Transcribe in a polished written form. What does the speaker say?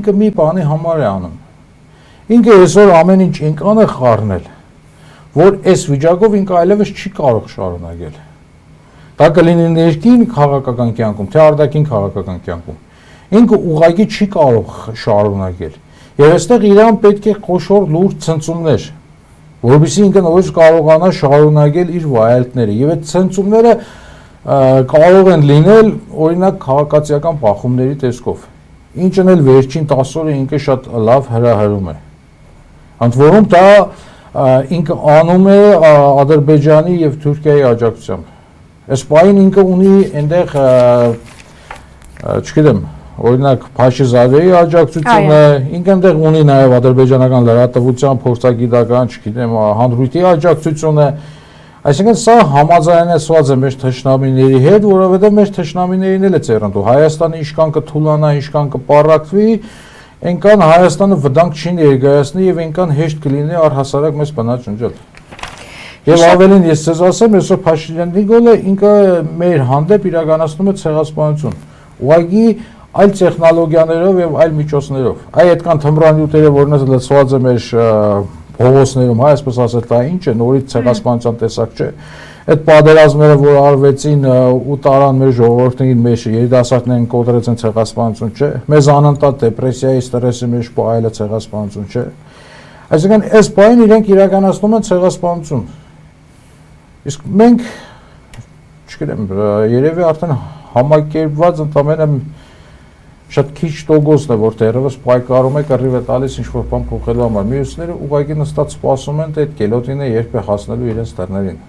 ինքը մի բանի համար է անում։ Ինքը այսօր ամեն ինչ ինքան է խառնել, որ այս վիճակով ինքը այլևս չի կարող շարունակել։ Դա կլինի ներքին քաղաքական կյանքում, թե արտաքին քաղաքական կյանքում։ Ինքը ուղղակի չի կարող շարունակել։ Եվ այստեղ իրան պետք է խոշոր լուրջ ցնցումներ, որովհետեւ ինքը նորից կարողանա շարունակել իր վայելքները։ Եվ այդ ցնցումները կարող են լինել օրինակ քաղաքացիական բախումների տեսքով։ Ինչն էլ վերջին 10 օրը ինքը շատ լավ հրահրում է։ Ընդ որում դա ինքը անում է Ադրբեջանի եւ Թուրքիայի աջակցությամբ։ Այս պահին ինքը ունի այնտեղ, չգիտեմ, օրինակ Փաշիզադեի աջակցությունը, ինքը այնտեղ ունի նաեւ ադրբեջանական լրատվության փորձագիտական, չգիտեմ, հանրույթի աջակցությունը։ Այսինքն սա համաձայնեցված է մեր թշնամիների հետ, որովհետեւ մեր թշնամիներին էլ է ծերնդու։ Հայաստանը ինչքան կթուլանա, ինչքան կպառակվի, այնքան Հայաստանը վտանգ չի ներկայացնի եւ այնքան հեշտ կլինի առհասարակ մեզ բնաջնջել։ Եվ ավելին ես ձեզ ասեմ, այսօր Փաշինյան Նիկոլը ինքը մեր հանդեպ իրականացնում է ցեղասպանություն։ Ուղղակի այլ տեխնոլոգիաներով եւ այլ միջոցներով։ Այ այդքան թմրանյութերը, որոնց լցված է մեր փողոցներում, հա, այսպես ասել, դա ինչ է, նորից ցեղասպանության տեսակ չէ։ Այդ պատերազմները, որ արվեցին ու տարան մեր ժողովրդին, մեր երիտասարդներին կոտրեցին ցեղասպանություն չէ։ Մեզ անընդհատ դեպրեսիայի, ստրեսի մեջ պահելը ցեղասպանություն չէ։ Այսինքն այս բանը իրենք իրականացնում են ցեղասպանություն։ Իսկ մենք, չգիտեմ, երևի արդեն համակերպված ընդամենը շատ քիչ տոկոսն է, որ դեռևս պայքարում է, կռիվ է տալիս ինչ-որ բան փոխելու համար։ Մյուսները ուղղակի նստած սպասում են, թե այդ գելոտինը երբ է հասնելու իրենց դռներին։